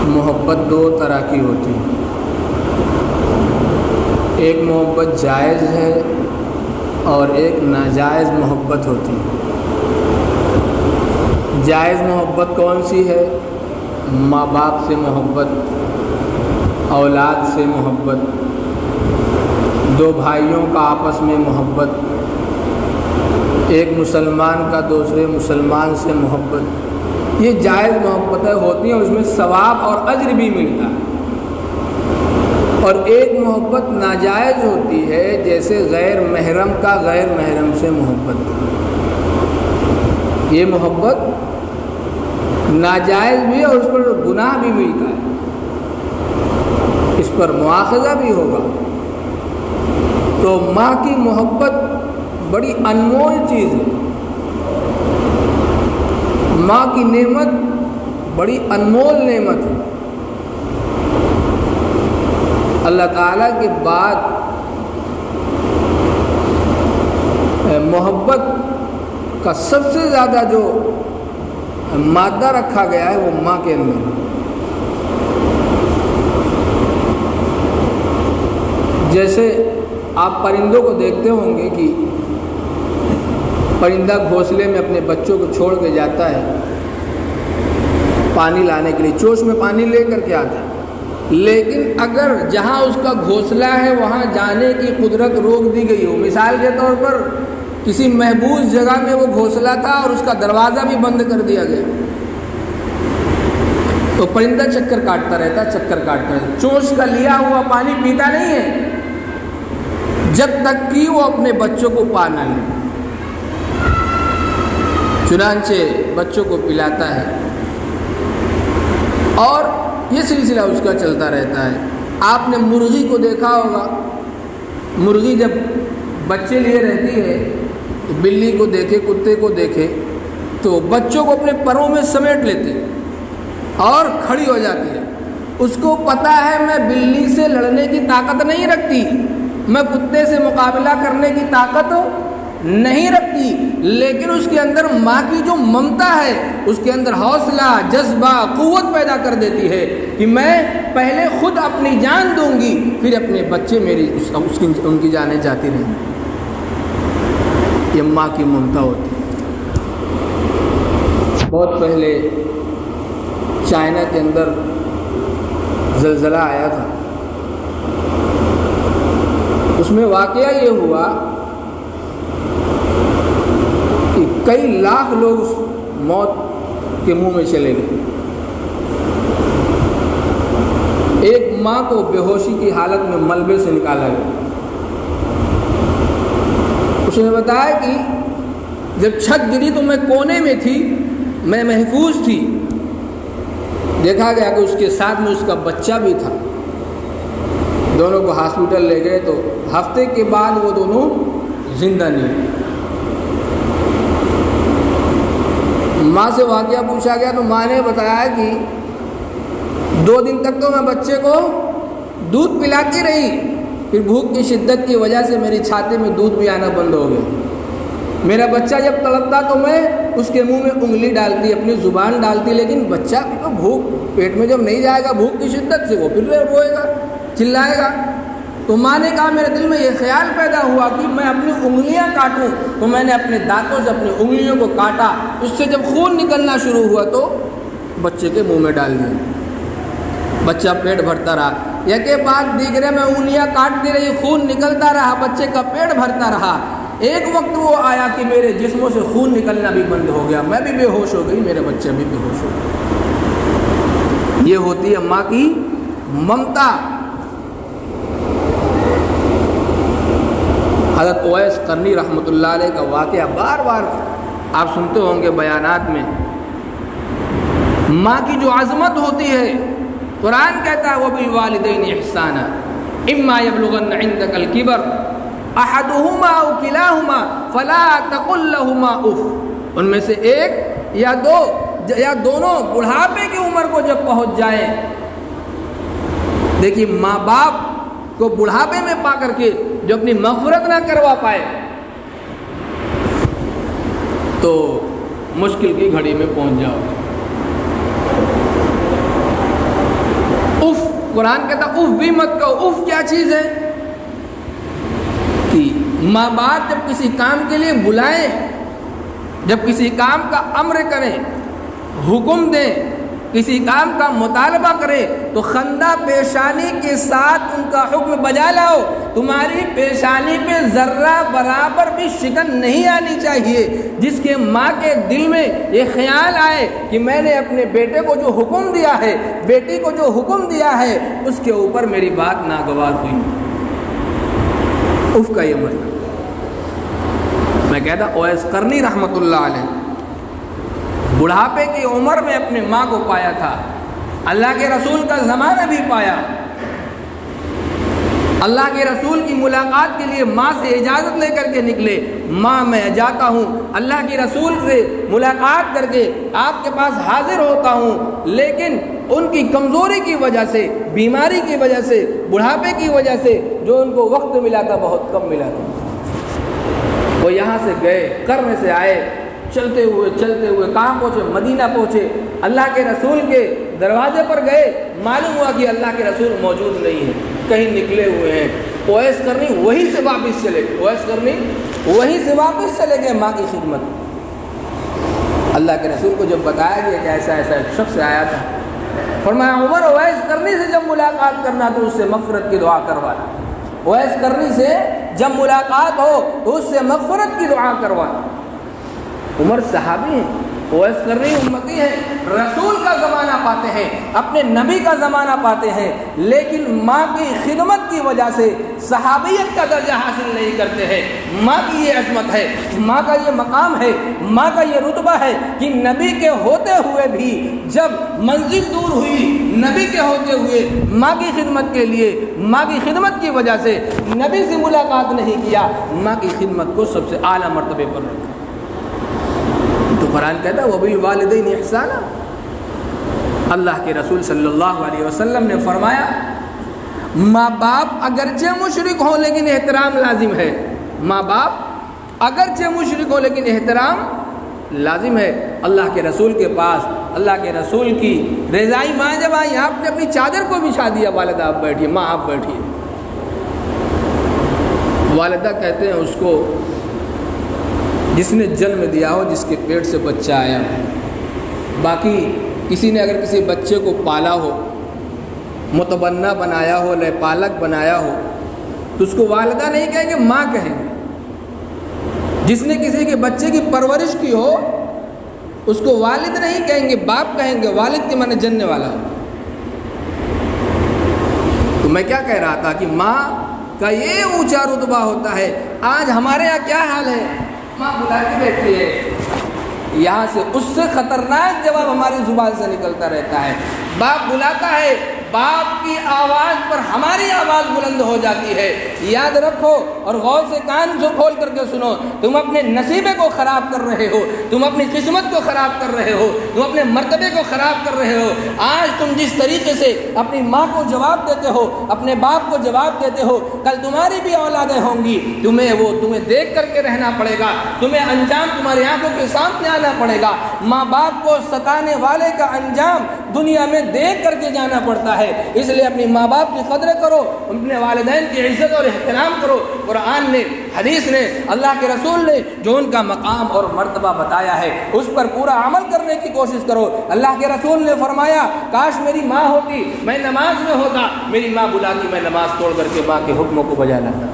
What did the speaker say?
محبت دو طرح کی ہوتی ہے، ایک محبت جائز ہے اور ایک ناجائز محبت ہوتی ہے۔ جائز محبت کون سی ہے؟ ماں باپ سے محبت، اولاد سے محبت، دو بھائیوں کا آپس میں محبت، ایک مسلمان کا دوسرے مسلمان سے محبت، یہ جائز محبتیں ہوتی ہیں، اس میں ثواب اور اجر بھی ملتا ہے۔ اور ایک محبت ناجائز ہوتی ہے، جیسے غیر محرم کا غیر محرم سے محبت، یہ محبت ناجائز بھی ہے اور اس پر گناہ بھی ملتا ہے، اس پر مواخذہ بھی ہوگا۔ تو ماں کی محبت بڑی انمول چیز ہے، ماں کی نعمت بڑی انمول نعمت ہے۔ اللہ تعالیٰ کے بعد محبت کا سب سے زیادہ جو مادہ رکھا گیا ہے وہ ماں کے اندر۔ جیسے آپ پرندوں کو دیکھتے ہوں گے کہ پرندہ گھونسلے میں اپنے بچوں کو چھوڑ کے جاتا ہے پانی لانے کے لیے، چوش میں پانی لے کر کے آتا ہے، لیکن اگر جہاں اس کا گھونسلہ ہے وہاں جانے کی قدرت روک دی گئی ہو، مثال کے طور پر کسی محبوس جگہ میں وہ گھونسلہ تھا اور اس کا دروازہ بھی بند کر دیا گیا، تو پرندہ چکر کاٹتا رہتا، چکر کاٹتا رہتا، چوش کا لیا ہوا پانی پیتا نہیں ہے جب تک کہ وہ اپنے بچوں کو پا نہ لے، چنانچہ بچوں کو پلاتا ہے اور یہ سلسلہ اس کا چلتا رہتا ہے۔ آپ نے مرغی کو دیکھا ہوگا، مرغی جب بچے لیے رہتی ہے تو بلی کو دیکھے، کتے کو دیکھے تو بچوں کو اپنے پروں میں سمیٹ لیتی ہے اور کھڑی ہو جاتی ہے۔ اس کو پتہ ہے میں بلی سے لڑنے کی طاقت نہیں رکھتی، میں کتے سے مقابلہ کرنے کی طاقت نہیں رکھتی، لیکن اس کے اندر ماں کی جو ممتا ہے اس کے اندر حوصلہ، جذبہ، قوت پیدا کر دیتی ہے کہ میں پہلے خود اپنی جان دوں گی، پھر اپنے بچے میری ان کی جانیں جاتی رہیں گی۔ یہ ماں کی ممتا ہوتی ہے۔ بہت پہلے چائنا کے اندر زلزلہ آیا تھا، اس میں واقعہ یہ ہوا کہ کئی لاکھ لوگ اس موت کے منہ میں چلے گئے۔ ایک ماں کو بے ہوشی کی حالت میں ملبے سے نکالا گیا۔ اس نے بتایا کہ جب چھت گری تو میں کونے میں تھی، میں محفوظ تھی، دیکھا گیا کہ اس کے ساتھ میں اس کا بچہ بھی تھا، دونوں کو ہاسپٹل لے گئے تو ہفتے کے بعد وہ دونوں زندہ نہیں۔ ماں سے واقعہ پوچھا گیا تو ماں نے بتایا کہ 2 دن تک تو میں بچے کو دودھ پلاتی رہی، پھر بھوک کی شدت کی وجہ سے میری چھاتی میں دودھ بھی آنا بند ہو گیا۔ میرا بچہ جب تڑپتا تو میں اس کے منہ میں انگلی ڈالتی، اپنی زبان ڈالتی، لیکن بچہ تو بھوک پیٹ میں جب نہیں جائے گا بھوک کی شدت سے، وہ پھر روئے گا، چلائے گا۔ تو ماں نے کہا میرے دل میں یہ خیال پیدا ہوا کہ میں اپنی انگلیاں کاٹوں، تو میں نے اپنے دانتوں سے اپنی انگلیوں کو کاٹا، اس سے جب خون نکلنا شروع ہوا تو بچے کے منہ میں ڈال دیا، بچہ پیٹ بھرتا رہا، یکے بعد دیگرے میں انگلیاں کاٹتی رہی، خون نکلتا رہا، بچے کا پیٹ بھرتا رہا۔ ایک وقت وہ آیا کہ میرے جسموں سے خون نکلنا بھی بند ہو گیا، میں بھی بے ہوش ہو گئی، میرے بچے بھی بے ہوش ہو گئے۔ یہ ہوتی ہے ماں کی ممتا۔ حضرت اویس قرنی رحمۃ اللہ علیہ کا واقعہ بار بار آپ سنتے ہوں گے بیانات میں۔ ماں کی جو عظمت ہوتی ہے، قرآن کہتا ہے وَبِالْوَالِدَيْنِ إِحْسَانًا إِمَّا يَبْلُغَنَّ عِندَكَ الْكِبَرَ أَحَدُهُمَا أَوْ كِلَاهُمَا فَلَا تَقُل لَّهُمَا أُفٍّ، ان میں سے ایک یا دو یا دونوں بڑھاپے کی عمر کو جب پہنچ جائیں، دیکھیے ماں باپ کو بڑھاپے میں پا کر کے جو اپنی مغفرت نہ کروا پائے تو مشکل کی گھڑی میں پہنچ جاؤ۔ قرآن کہتا اف بھی مت کہو. اف کیا چیز ہے کہ ماں باپ جب کسی کام کے لیے بلائیں، جب کسی کام کا امر کریں، حکم دیں، کسی کام کا مطالبہ کرے تو خندہ پیشانی کے ساتھ ان کا حکم بجا لاؤ. تمہاری پیشانی پہ ذرہ برابر بھی شکن نہیں آنی چاہیے. جس کے ماں کے دل میں یہ خیال آئے کہ میں نے اپنے بیٹے کو جو حکم دیا ہے، بیٹی کو جو حکم دیا ہے، اس کے اوپر میری بات ناگوار ہوئی. اف کا یہ مطلب. میں کہتا اویس قرنی رحمۃ اللہ علیہ بڑھاپے کی عمر میں اپنے ماں کو پایا تھا. اللہ کے رسول کا زمانہ بھی پایا. اللہ کے رسول کی ملاقات کے لیے ماں سے اجازت لے کر کے نکلے. ماں میں جاتا ہوں اللہ کے رسول سے ملاقات کر کے آپ کے پاس حاضر ہوتا ہوں، لیکن ان کی کمزوری کی وجہ سے، بیماری کی وجہ سے، بڑھاپے کی وجہ سے جو ان کو وقت ملا تھا بہت کم ملا تھا. وہ یہاں سے گئے، قرن سے آئے، چلتے ہوئے کہاں پہنچے؟ مدینہ پہنچے. اللہ کے رسول کے دروازے پر گئے، معلوم ہوا کہ اللہ کے رسول موجود نہیں ہیں، کہیں نکلے ہوئے ہیں. اویس قرنی وہیں سے واپس چلے گئے. اویس قرنی وہیں سے واپس چلے گئے ماں کی خدمت. اللہ کے رسول کو جب بتایا گیا کہ ایسا ایسا ایک شخص آیا تھا، فرمایا عمر اویس قرنی سے جب ملاقات کرنا تو اس سے مغفرت کی دعا کروانا. اویس قرنی سے جب ملاقات ہو تو اس سے مغفرت کی دعا کروانا. عمر صحابی ہیں، اویس قرنی امتی ہیں، رسول کا زمانہ پاتے ہیں، اپنے نبی کا زمانہ پاتے ہیں، لیکن ماں کی خدمت کی وجہ سے صحابیت کا درجہ حاصل نہیں کرتے ہیں. ماں کی یہ عظمت ہے، ماں کا یہ مقام ہے، ماں کا یہ رتبہ ہے کہ نبی کے ہوتے ہوئے بھی جب منزل دور ہوئی، نبی کے ہوتے ہوئے ماں کی خدمت کے لیے، ماں کی خدمت کی وجہ سے نبی سے ملاقات نہیں کیا، ماں کی خدمت کو سب سے اعلیٰ مرتبے پر رکھا. تو قرآن کہتا ہے وَبِالْوَالِدَيْنِ إِحْسَانًا. اللہ کے رسول صلی اللہ علیہ وسلم نے فرمایا ماں باپ اگرچہ مشرک ہوں لیکن احترام لازم ہے. ماں باپ اگرچہ مشرک ہوں لیکن احترام لازم ہے. اللہ کے رسول کے پاس اللہ کے رسول کی رضائی ماں جب آئی، آپ نے اپنی چادر کو بچھا دیا، والدہ آپ بیٹھیے، ماں آپ بیٹھیے. والدہ کہتے ہیں اس کو جس نے جنم دیا ہو، جس کے پیٹ سے بچہ آیا ہو. باقی کسی نے اگر کسی بچے کو پالا ہو، متبنہ بنایا ہو، لے پالک بنایا ہو، تو اس کو والدہ نہیں کہیں گے، ماں کہیں گے. جس نے کسی کے بچے کی پرورش کی ہو اس کو والد نہیں کہیں گے، باپ کہیں گے. والد کے معنی جننے والا. تو میں کیا کہہ رہا تھا کہ ماں کا یہ اونچا رتبہ ہوتا ہے. آج ہمارے یہاں کیا حال ہے؟ ماں بلا کے بیٹھی ہے، یہاں سے اس سے خطرناک جواب ہماری زبان سے نکلتا رہتا ہے. باپ بلاتا ہے، باپ کی آواز پر ہماری آواز بلند ہو جاتی ہے. یاد رکھو اور غور سے کان سے کھول کر کے سنو، تم اپنے نصیبے کو خراب کر رہے ہو، تم اپنی قسمت کو خراب کر رہے ہو، تم اپنے مرتبے کو خراب کر رہے ہو. آج تم جس طریقے سے اپنی ماں کو جواب دیتے ہو، اپنے باپ کو جواب دیتے ہو، کل تمہاری بھی اولادیں ہوں گی، تمہیں دیکھ کر کے رہنا پڑے گا، تمہیں انجام تمہاری آنکھوں کے سامنے آنا پڑے گا. ماں باپ کو ستانے والے کا انجام دنیا میں دیکھ کر کے جانا پڑتا ہے. اس لیے اپنی ماں باپ کی قدر کرو، اپنے والدین کی عزت اور احترام کرو. قرآن نے، حدیث نے، اللہ کے رسول نے جو ان کا مقام اور مرتبہ بتایا ہے اس پر پورا عمل کرنے کی کوشش کرو. اللہ کے رسول نے فرمایا کاش میری ماں ہوتی، میں نماز میں ہوتا، میری ماں بلاتی، میں نماز توڑ کر کے ماں کے حکموں کو بجا لاتا.